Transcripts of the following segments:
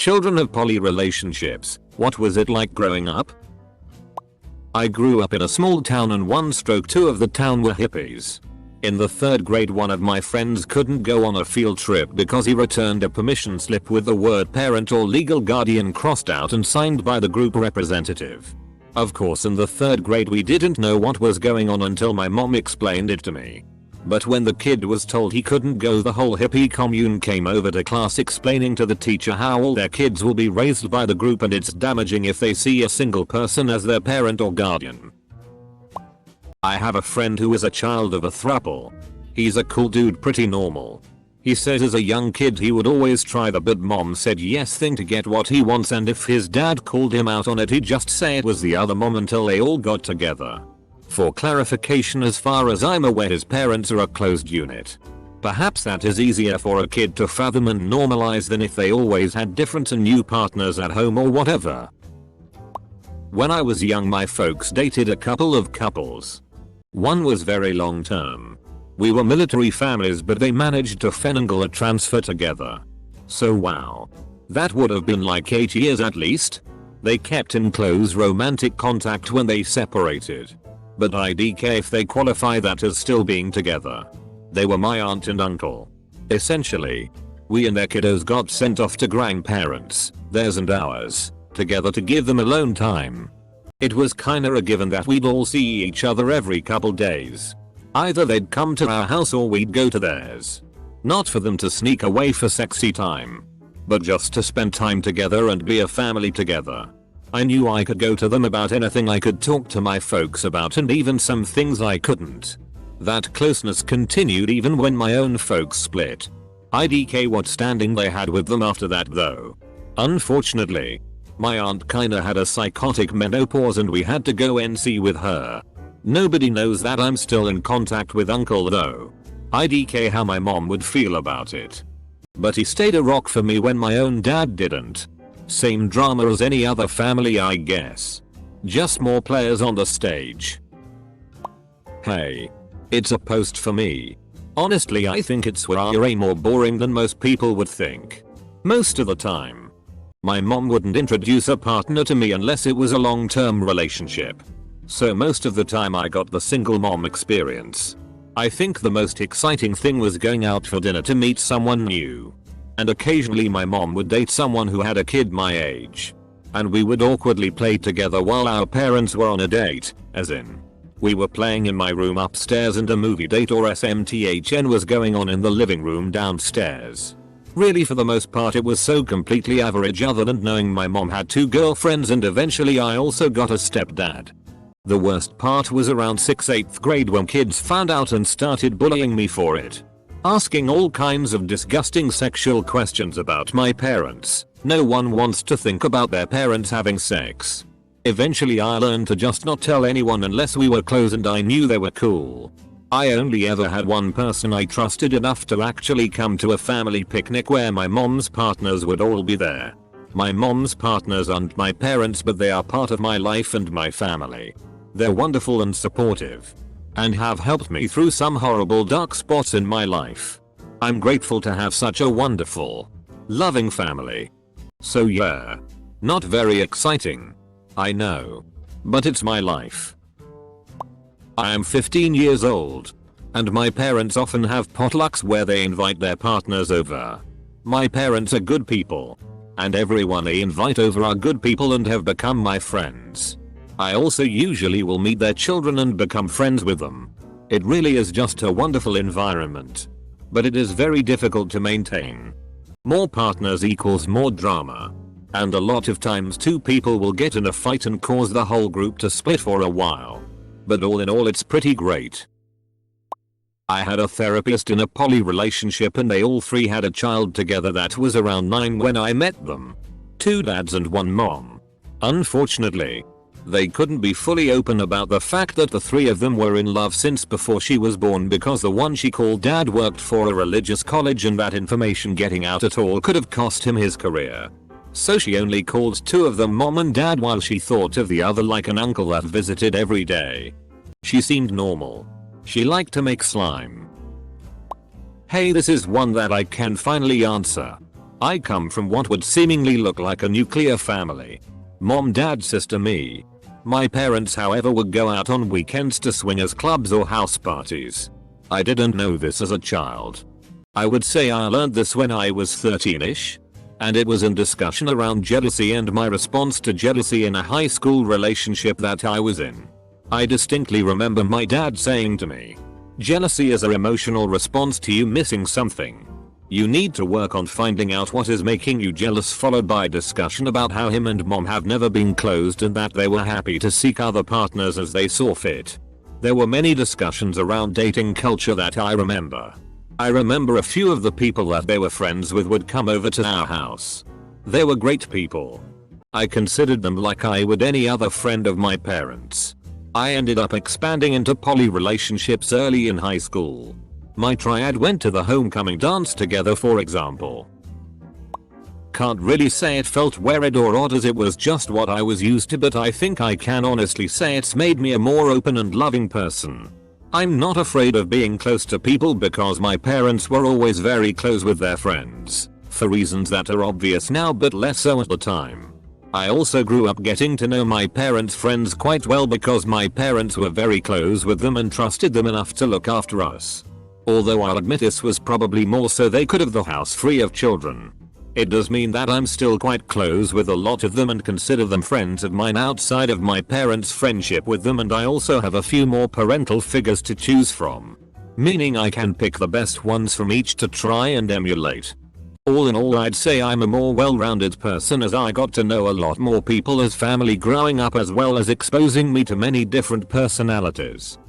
Children of poly relationships, what was it like growing up? I grew up in a small town and 1/2 of the town were hippies. In the 3rd grade one of my friends couldn't go on a field trip because he returned a permission slip with the word parent or legal guardian crossed out and signed by the group representative. Of course in the 3rd grade we didn't know what was going on until my mom explained it to me. But when the kid was told he couldn't go, the whole hippie commune came over to class explaining to the teacher how all their kids will be raised by the group and it's damaging if they see a single person as their parent or guardian. I have a friend who is a child of a throuple. He's a cool dude, pretty normal. He says as a young kid he would always try the but mom said yes thing to get what he wants, and if his dad called him out on it he'd just say it was the other mom until they all got together. For clarification, as far as I'm aware his parents are a closed unit. Perhaps that is easier for a kid to fathom and normalize than if they always had different and new partners at home or whatever. When I was young my folks dated a couple of couples. One was very long term. We were military families but they managed to finagle a transfer together. So wow. That would have been like 8 years at least. They kept in close romantic contact when they separated. But IDK if they qualify that as still being together. They were my aunt and uncle. Essentially, we and their kiddos got sent off to grandparents, theirs and ours, together to give them alone time. It was kinda a given that we'd all see each other every couple days. Either they'd come to our house or we'd go to theirs. Not for them to sneak away for sexy time, but just to spend time together and be a family together. I knew I could go to them about anything, I could talk to my folks about, and even some things I couldn't. That closeness continued even when my own folks split. IDK what standing they had with them after that though. Unfortunately, my aunt kinda had a psychotic menopause and we had to go NC with her. Nobody knows that I'm still in contact with uncle though. IDK how my mom would feel about it. But he stayed a rock for me when my own dad didn't. Same drama as any other family I guess. Just more players on the stage. Hey. It's a post for me. Honestly I think it's way more boring than most people would think. Most of the time. My mom wouldn't introduce a partner to me unless it was a long-term relationship. So most of the time I got the single mom experience. I think the most exciting thing was going out for dinner to meet someone new. And occasionally my mom would date someone who had a kid my age. And we would awkwardly play together while our parents were on a date, as in, we were playing in my room upstairs and a movie date or SMTHN was going on in the living room downstairs. Really for the most part it was so completely average other than knowing my mom had 2 girlfriends and eventually I also got a stepdad. The worst part was around 6th grade when kids found out and started bullying me for it. Asking all kinds of disgusting sexual questions about my parents. No one wants to think about their parents having sex. Eventually I learned to just not tell anyone unless we were close and I knew they were cool. I only ever had one person I trusted enough to actually come to a family picnic where my mom's partners would all be there. My mom's partners aren't my parents but they are part of my life and my family. They're wonderful and supportive. And have helped me through some horrible dark spots in my life. I'm grateful to have such a wonderful, loving family. So yeah. Not very exciting. I know. But it's my life. I am 15 years old. And my parents often have potlucks where they invite their partners over. My parents are good people. And everyone they invite over are good people and have become my friends. I also usually will meet their children and become friends with them. It really is just a wonderful environment. But it is very difficult to maintain. More partners equals more drama. And a lot of times 2 people will get in a fight and cause the whole group to split for a while. But all in all it's pretty great. I had a therapist in a poly relationship and they all 3 had a child together that was around 9 when I met them. 2 dads and 1 mom. Unfortunately, they couldn't be fully open about the fact that the 3 of them were in love since before she was born because the one she called dad worked for a religious college and that information getting out at all could have cost him his career. So she only called 2 of them mom and dad while she thought of the other like an uncle that visited every day. She seemed normal. She liked to make slime. Hey, this is one that I can finally answer. I come from what would seemingly look like a nuclear family. Mom, dad, sister, me. My parents, however, would go out on weekends to swingers clubs or house parties. I didn't know this as a child. I would say I learned this when I was 13ish. And it was in discussion around jealousy and my response to jealousy in a high school relationship that I was in. I distinctly remember my dad saying to me, "Jealousy is an emotional response to you missing something. You need to work on finding out what is making you jealous," followed by discussion about how him and mom have never been closed and that they were happy to seek other partners as they saw fit. There were many discussions around dating culture that I remember. I remember a few of the people that they were friends with would come over to our house. They were great people. I considered them like I would any other friend of my parents. I ended up expanding into poly relationships early in high school. My triad went to the homecoming dance together, for example. Can't really say it felt weird or odd as it was just what I was used to, but I think I can honestly say it's made me a more open and loving person. I'm not afraid of being close to people because my parents were always very close with their friends, for reasons that are obvious now but less so at the time. I also grew up getting to know my parents' friends quite well because my parents were very close with them and trusted them enough to look after us. Although I'll admit this was probably more so they could have the house free of children. It does mean that I'm still quite close with a lot of them and consider them friends of mine outside of my parents' friendship with them, and I also have a few more parental figures to choose from. Meaning I can pick the best ones from each to try and emulate. All in all, I'd say I'm a more well-rounded person as I got to know a lot more people as family growing up, as well as exposing me to many different personalities.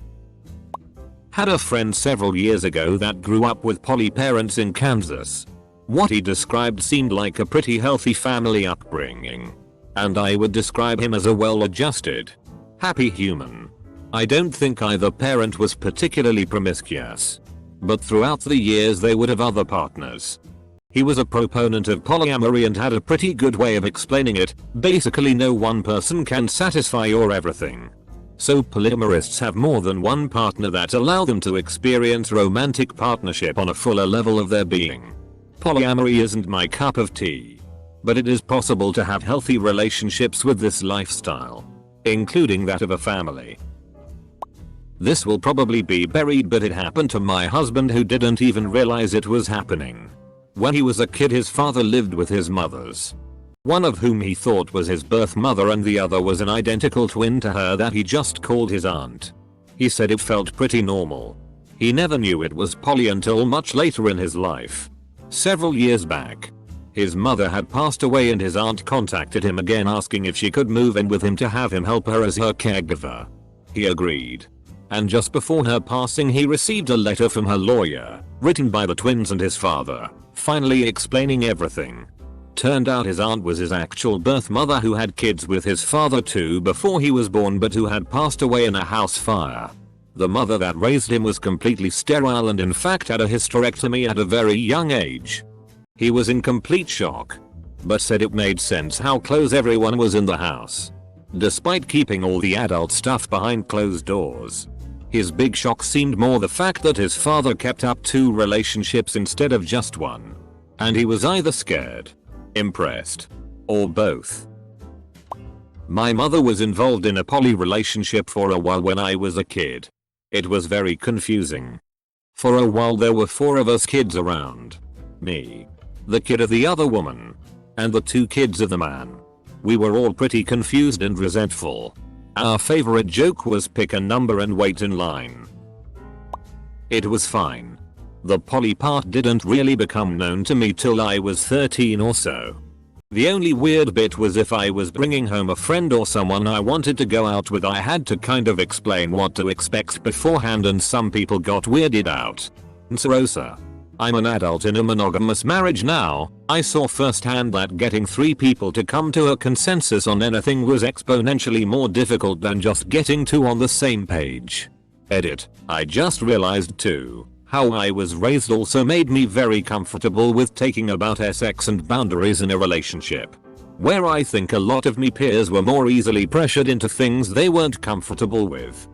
Had a friend several years ago that grew up with poly parents in Kansas. What he described seemed like a pretty healthy family upbringing. And I would describe him as a well-adjusted, happy human. I don't think either parent was particularly promiscuous. But throughout the years they would have other partners. He was a proponent of polyamory and had a pretty good way of explaining it. Basically, no one person can satisfy your everything. So polyamorists have more than one partner that allow them to experience romantic partnership on a fuller level of their being. Polyamory isn't my cup of tea. But it is possible to have healthy relationships with this lifestyle, including that of a family. This will probably be buried, but it happened to my husband, who didn't even realize it was happening. When he was a kid, his father lived with his mothers. One of whom he thought was his birth mother and the other was an identical twin to her that he just called his aunt. He said it felt pretty normal. He never knew it was poly until much later in his life. Several years back, his mother had passed away and his aunt contacted him again asking if she could move in with him to have him help her as her caregiver. He agreed. And just before her passing, he received a letter from her lawyer, written by the twins and his father, finally explaining everything. Turned out his aunt was his actual birth mother, who had kids with his father too before he was born, but who had passed away in a house fire. The mother that raised him was completely sterile and in fact had a hysterectomy at a very young age. He was in complete shock, but said it made sense how close everyone was in the house, despite keeping all the adult stuff behind closed doors. His big shock seemed more the fact that his father kept up 2 relationships instead of just one. And he was either scared, impressed, or both. My mother was involved in a poly relationship for a while when I was a kid. It was very confusing. For a while there were 4 of us kids around. Me, the kid of the other woman, and the 2 kids of the man. We were all pretty confused and resentful. Our favorite joke was pick a number and wait in line. It was fine. The poly part didn't really become known to me till I was 13 or so. The only weird bit was if I was bringing home a friend or someone I wanted to go out with, I had to kind of explain what to expect beforehand, and some people got weirded out. Rosa. I'm an adult in a monogamous marriage now. I saw firsthand that getting 3 people to come to a consensus on anything was exponentially more difficult than just getting 2 on the same page. Edit. I just realized too, how I was raised also made me very comfortable with taking about sex and boundaries in a relationship. Where I think a lot of me peers were more easily pressured into things they weren't comfortable with.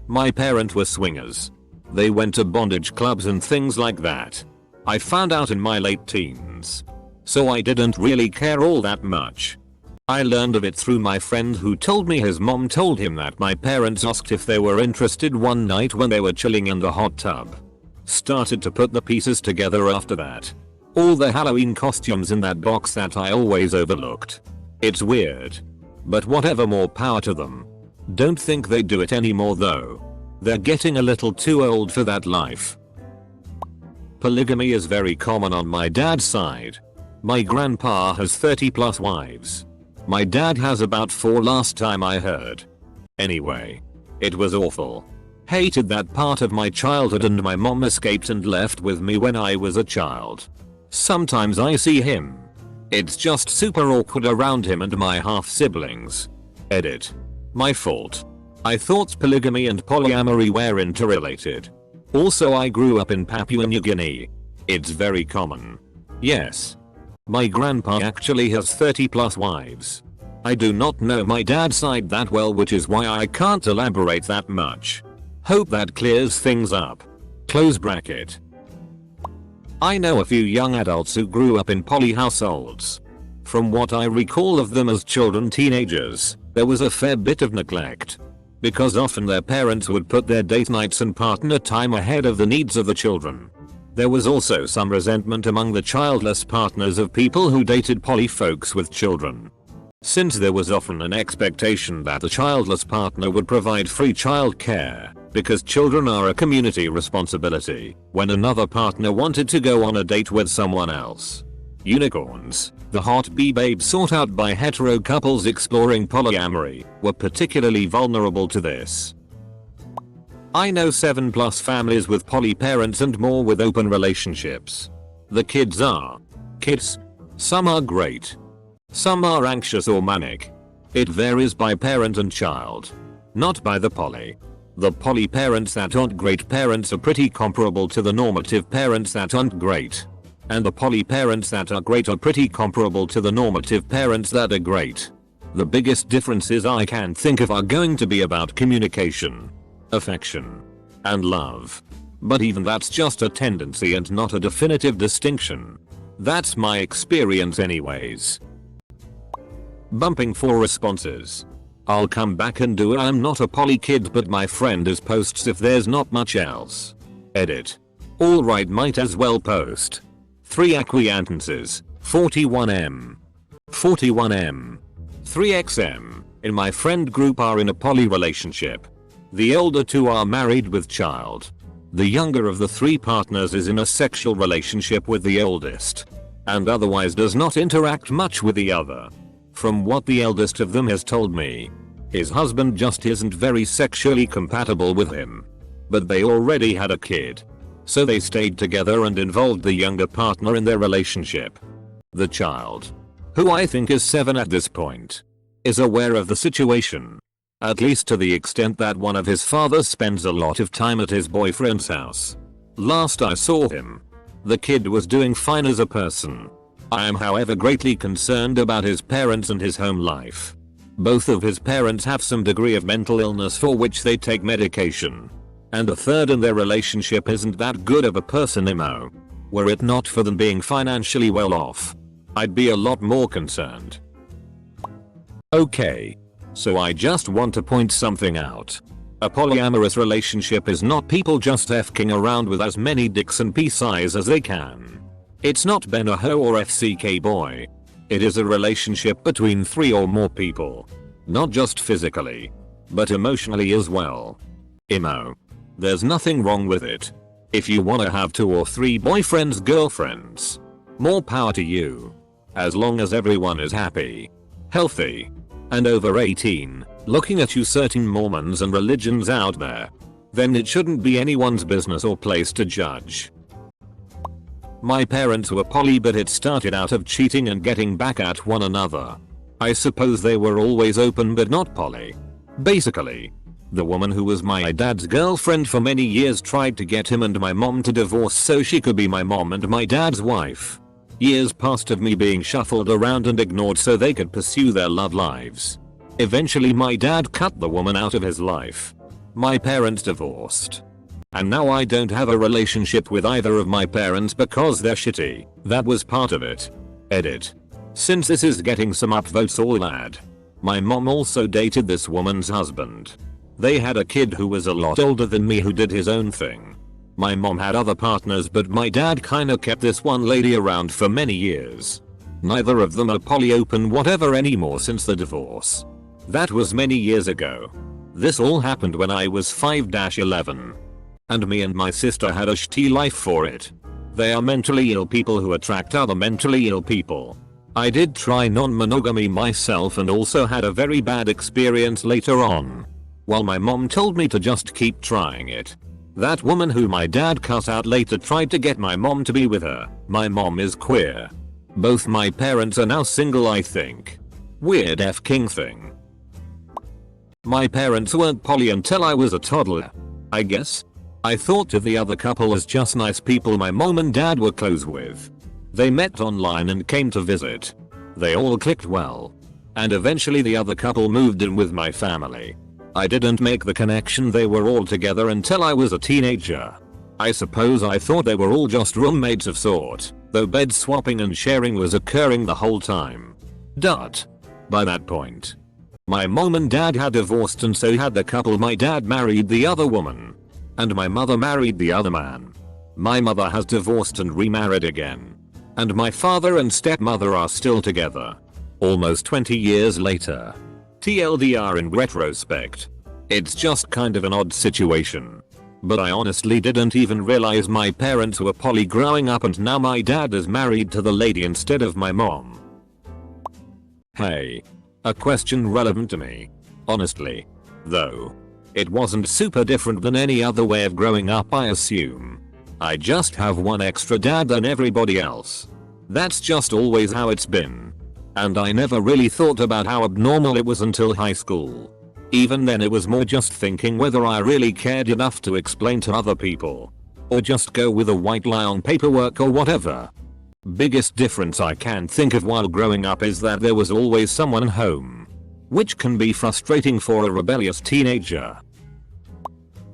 My parents were swingers. They went to bondage clubs and things like that. I found out in my late teens. So I didn't really care all that much. I learned of it through my friend who told me his mom told him that my parents asked if they were interested one night when they were chilling in the hot tub. Started to put the pieces together after that. All the Halloween costumes in that box that I always overlooked. It's weird. But whatever, more power to them. Don't think they do it anymore though. They're getting a little too old for that life. Polygamy is very common on my dad's side. My grandpa has 30+ wives. My dad has about 4 last time I heard. Anyway. It was awful. Hated that part of my childhood, and my mom escaped and left with me when I was a child. Sometimes I see him. It's just super awkward around him and my half siblings. Edit. My fault. I thought polygamy and polyamory were interrelated. Also, I grew up in Papua New Guinea. It's very common. Yes. My grandpa actually has 30+ wives. I do not know my dad's side that well, which is why I can't elaborate that much. Hope that clears things up. Close bracket. I know a few young adults who grew up in poly households. From what I recall of them as children, teenagers, there was a fair bit of neglect. Because often their parents would put their date nights and partner time ahead of the needs of the children. There was also some resentment among the childless partners of people who dated poly folks with children. Since there was often an expectation that the childless partner would provide free child care, because children are a community responsibility, when another partner wanted to go on a date with someone else. Unicorns, the hot bee babes sought out by hetero couples exploring polyamory, were particularly vulnerable to this. I know 7+ families with poly parents and more with open relationships. The kids are kids. Some are great. Some are anxious or manic. It varies by parent and child. Not by the poly. The poly parents that aren't great parents are pretty comparable to the normative parents that aren't great. And the poly parents that are great are pretty comparable to the normative parents that are great. The biggest differences I can think of are going to be about communication, affection, and love. But even that's just a tendency and not a definitive distinction. That's my experience anyways. Bumping for responses. I'll come back and do it. I'm not a poly kid, but my friend is posts if there's not much else. Edit. Alright, might as well post. 3 acquaintances, 41M. 41M. 3XM, in my friend group are in a poly relationship. The older 2 are married with child. The younger of the 3 partners is in a sexual relationship with the oldest. And otherwise does not interact much with the other. From what the eldest of them has told me, his husband just isn't very sexually compatible with him. But they already had a kid. So they stayed together and involved the younger partner in their relationship. The child, who I think is 7 at this point, is aware of the situation. At least to the extent that one of his fathers spends a lot of time at his boyfriend's house. Last I saw him, the kid was doing fine as a person. I am however greatly concerned about his parents and his home life. Both of his parents have some degree of mental illness for which they take medication. And the third in their relationship isn't that good of a person emo. Were it not for them being financially well off, I'd be a lot more concerned. Okay. So I just want to point something out. A polyamorous relationship is not people just fking around with as many dicks and pee-size as they can. It's not Ben a hoe or FCK boy. It is a relationship between 3 or more people. Not just physically, but emotionally as well. Emo. There's nothing wrong with it. If you wanna have 2 or 3 boyfriends, girlfriends, more power to you. As long as everyone is happy, healthy, and over 18, looking at you certain Mormons and religions out there, then it shouldn't be anyone's business or place to judge. My parents were poly, but it started out of cheating and getting back at one another. I suppose they were always open but not poly. Basically, the woman who was my dad's girlfriend for many years tried to get him and my mom to divorce so she could be my mom and my dad's wife. Years passed of me being shuffled around and ignored so they could pursue their love lives. Eventually my dad cut the woman out of his life. My parents divorced. And now I don't have a relationship with either of my parents because they're shitty. That was part of it. Edit. Since this is getting some upvotes, I'll add. My mom also dated this woman's husband. They had a kid who was a lot older than me who did his own thing. My mom had other partners, but my dad kinda kept this one lady around for many years. Neither of them are poly open whatever anymore since the divorce. That was many years ago. This all happened when I was 5-11. And me and my sister had a shitty life for it. They are mentally ill people who attract other mentally ill people. I did try non-monogamy myself and also had a very bad experience later on. While my mom told me to just keep trying it. That woman who my dad cut out later tried to get my mom to be with her. My mom is queer. Both my parents are now single, I think. Weird F-king thing. My parents weren't poly until I was a toddler. I guess. I thought of the other couple as just nice people my mom and dad were close with. They met online and came to visit. They all clicked well. And eventually the other couple moved in with my family. I didn't make the connection they were all together until I was a teenager. I suppose I thought they were all just roommates of sort, though bed swapping and sharing was occurring the whole time. By that point, my mom and dad had divorced, and so had the couple. My dad married the other woman. And my mother married the other man. My mother has divorced and remarried again. And my father and stepmother are still together. Almost 20 years later. TLDR in retrospect. It's just kind of an odd situation. But I honestly didn't even realize my parents were poly growing up, and now my dad is married to the lady instead of my mom. Hey. A question relevant to me. Honestly. Though. It wasn't super different than any other way of growing up, I assume. I just have one extra dad than everybody else. That's just always how it's been. And I never really thought about how abnormal it was until high school. Even then it was more just thinking whether I really cared enough to explain to other people. Or just go with a white lie on paperwork or whatever. Biggest difference I can think of while growing up is that there was always someone home. Which can be frustrating for a rebellious teenager.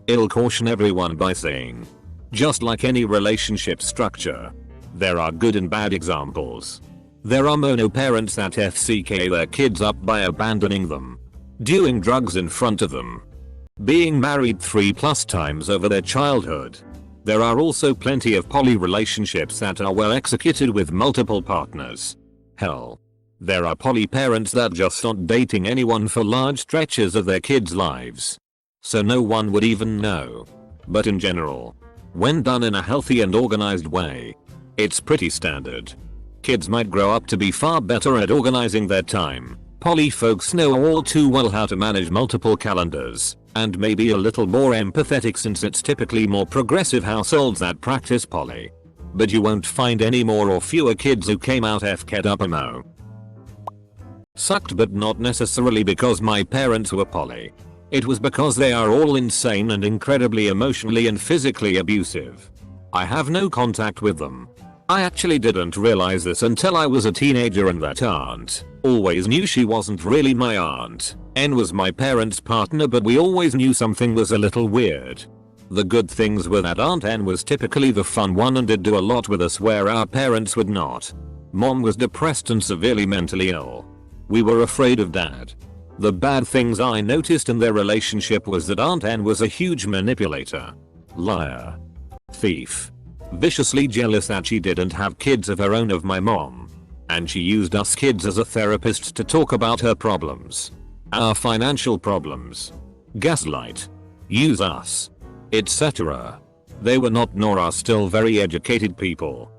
I'll caution everyone by saying, just like any relationship structure, there are good and bad examples. There are mono parents that FCK their kids up by abandoning them, doing drugs in front of them, being married 3+ times over their childhood. There are also plenty of poly relationships that are well executed with multiple partners. Hell, there are poly parents that just aren't dating anyone for large stretches of their kids' lives. So no one would even know. But in general, when done in a healthy and organized way, it's pretty standard. Kids might grow up to be far better at organizing their time. Poly folks know all too well how to manage multiple calendars, and maybe a little more empathetic since it's typically more progressive households that practice poly. But you won't find any more or fewer kids who came out FK'd up emo. Sucked, but not necessarily because my parents were poly. It was because they are all insane and incredibly emotionally and physically abusive. I have no contact with them. I actually didn't realize this until I was a teenager, and that aunt always knew she wasn't really my aunt. N was my parents' partner, but we always knew something was a little weird. The good things were that Aunt N was typically the fun one and did do a lot with us where our parents would not. Mom was depressed and severely mentally ill. We were afraid of Dad. The bad things I noticed in their relationship was that Aunt N was a huge manipulator, liar, thief, viciously jealous that she didn't have kids of her own of my mom. And she used us kids as a therapist to talk about her problems. Our financial problems. Gaslight. Use us. Etc. They were not nor are still very educated people.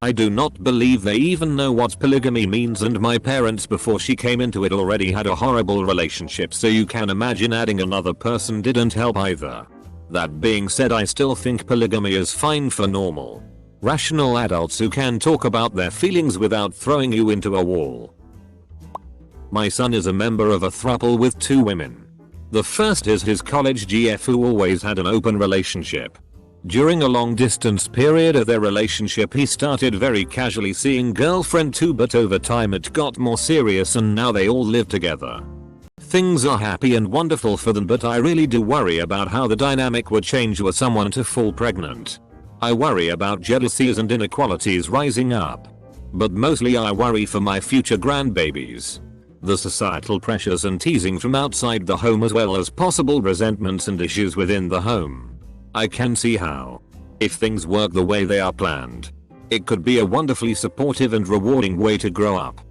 I do not believe they even know what polygamy means, and my parents before she came into it already had a horrible relationship, so you can imagine adding another person didn't help either. That being said, I still think polygamy is fine for normal, rational adults who can talk about their feelings without throwing you into a wall. My son is a member of a throuple with 2 women. The first is his college GF who always had an open relationship. During a long distance period of their relationship he started very casually seeing girlfriend too, but over time it got more serious and now they all live together. Things are happy and wonderful for them, but I really do worry about how the dynamic would change were someone to fall pregnant. I worry about jealousies and inequalities rising up. But mostly I worry for my future grandbabies. The societal pressures and teasing from outside the home, as well as possible resentments and issues within the home. I can see how, if things work the way they are planned, it could be a wonderfully supportive and rewarding way to grow up.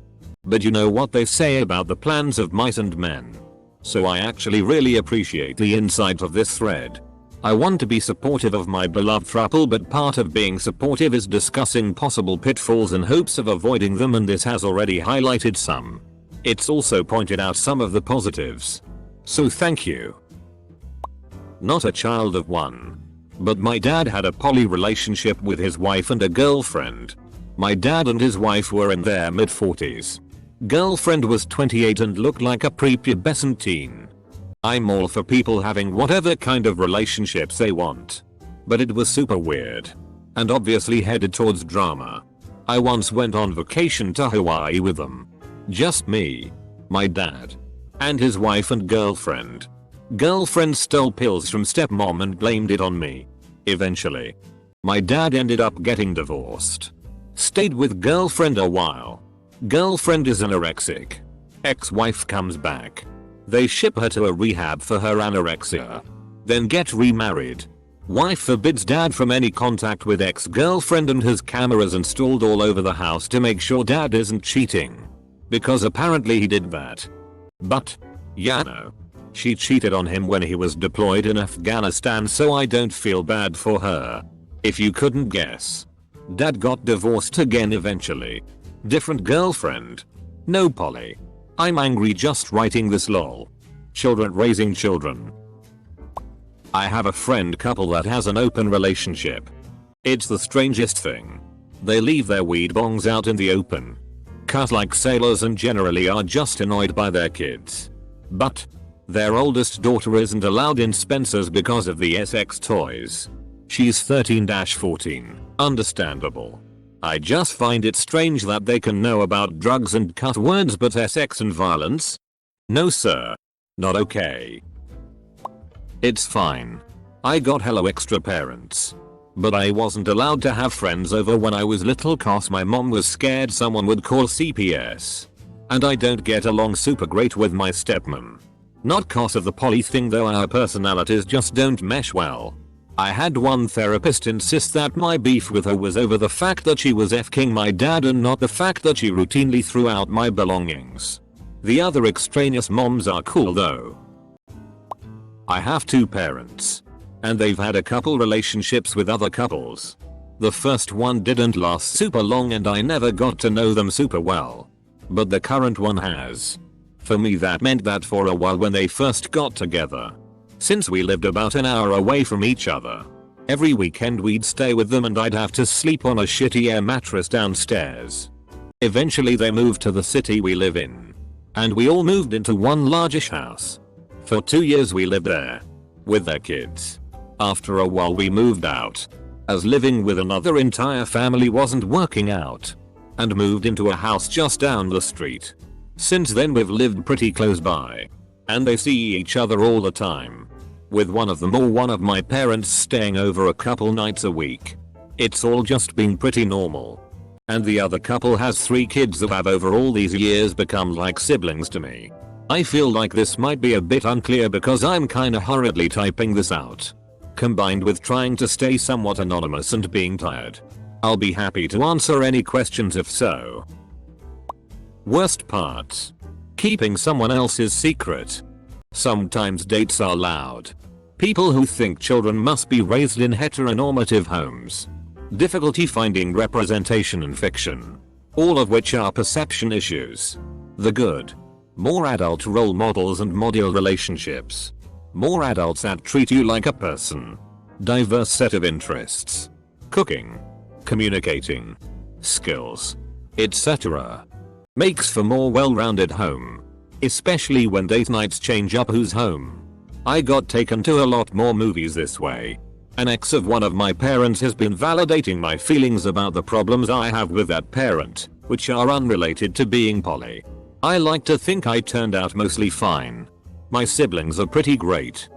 But you know what they say about the plans of mice and men. So I actually really appreciate the insight of this thread. I want to be supportive of my beloved throuple, but part of being supportive is discussing possible pitfalls in hopes of avoiding them, and this has already highlighted some. It's also pointed out some of the positives. So thank you. Not a child of one. But my dad had a poly relationship with his wife and a girlfriend. My dad and his wife were in their mid-40s. Girlfriend was 28 and looked like a prepubescent teen. I'm all for people having whatever kind of relationships they want. But it was super weird. And obviously headed towards drama. I once went on vacation to Hawaii with them. Just me, my dad, and his wife and girlfriend. Girlfriend stole pills from stepmom and blamed it on me. Eventually, my dad ended up getting divorced. Stayed with girlfriend a while. Girlfriend is anorexic. Ex-wife comes back. They ship her to a rehab for her anorexia. Then get remarried. Wife forbids dad from any contact with ex-girlfriend and has cameras installed all over the house to make sure dad isn't cheating. Because apparently he did that. But, yeah, no. She cheated on him when he was deployed in Afghanistan, so I don't feel bad for her. If you couldn't guess. Dad got divorced again eventually. Different girlfriend. No poly. I'm angry just writing this lol. Children raising children. I have a friend couple that has an open relationship. It's the strangest thing. They leave their weed bongs out in the open. Cut like sailors and generally are just annoyed by their kids. But their oldest daughter isn't allowed in Spencer's because of the SX toys. She's 13-14. Understandable. I just find it strange that they can know about drugs and cut words, but SX and violence? No sir. Not okay. It's fine. I got hello extra parents. But I wasn't allowed to have friends over when I was little cause my mom was scared someone would call CPS. And I don't get along super great with my stepmom. Not cause of the poly thing though, our personalities just don't mesh well. I had one therapist insist that my beef with her was over the fact that she was F-king my dad and not the fact that she routinely threw out my belongings. The other extraneous moms are cool though. I have two parents. And they've had a couple relationships with other couples. The first one didn't last super long and I never got to know them super well. But the current one has. For me that meant that for a while when they first got together, since we lived about an hour away from each other, every weekend we'd stay with them and I'd have to sleep on a shitty air mattress downstairs. Eventually they moved to the city we live in. And we all moved into one largish house. For 2 years we lived there. With their kids. After a while we moved out. As living with another entire family wasn't working out. And moved into a house just down the street. Since then we've lived pretty close by. And they see each other all the time. With one of them or one of my parents staying over a couple nights a week. It's all just been pretty normal. And the other couple has 3 kids that have over all these years become like siblings to me. I feel like this might be a bit unclear because I'm kinda hurriedly typing this out. Combined with trying to stay somewhat anonymous and being tired. I'll be happy to answer any questions if so. Worst parts. Keeping someone else's secret. Sometimes dates are loud. People who think children must be raised in heteronormative homes. Difficulty finding representation in fiction. All of which are perception issues. The good. More adult role models and model relationships. More adults that treat you like a person. Diverse set of interests. Cooking. Communicating. Skills. etc. Makes for more well-rounded home. Especially when date nights change up who's home. I got taken to a lot more movies this way. An ex of one of my parents has been validating my feelings about the problems I have with that parent, which are unrelated to being poly. I like to think I turned out mostly fine. My siblings are pretty great.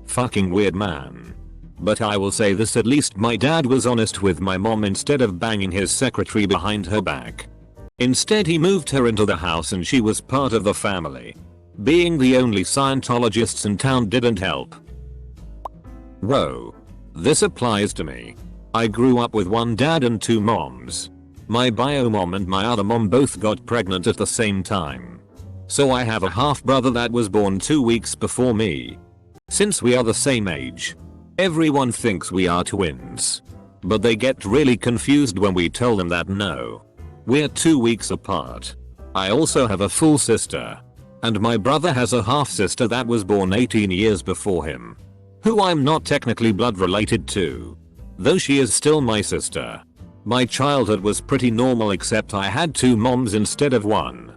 Fucking weird, man. But I will say this, at least my dad was honest with my mom instead of banging his secretary behind her back. Instead he moved her into the house and she was part of the family. Being the only Scientologists in town didn't help. Whoa. This applies to me. I grew up with one dad and two moms. My bio mom and my other mom both got pregnant at the same time. So I have a half brother that was born 2 weeks before me. Since we are the same age, everyone thinks we are twins. But they get really confused when we tell them that no, we're 2 weeks apart. I also have a full sister. And my brother has a half sister that was born 18 years before him, who I'm not technically blood related to, though she is still my sister. My childhood was pretty normal except I had two moms instead of one.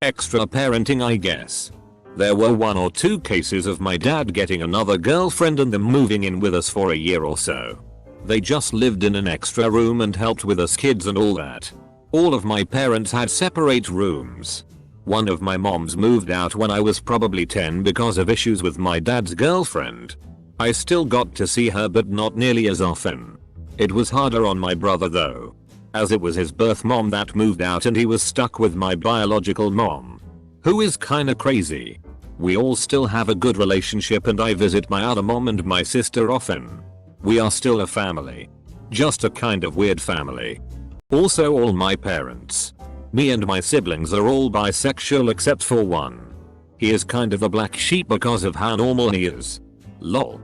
Extra parenting, I guess. There were 1 or 2 cases of my dad getting another girlfriend and them moving in with us for a year or so. They just lived in an extra room and helped with us kids and all that. All of my parents had separate rooms. One of my moms moved out when I was probably 10 because of issues with my dad's girlfriend. I still got to see her but not nearly as often. It was harder on my brother though, as it was his birth mom that moved out and he was stuck with my biological mom, who is kinda crazy. We all still have a good relationship and I visit my other mom and my sister often. We are still a family. Just a kind of weird family. Also all my parents, me and my siblings are all bisexual except for one. He is kind of a black sheep because of how normal he is. Lol.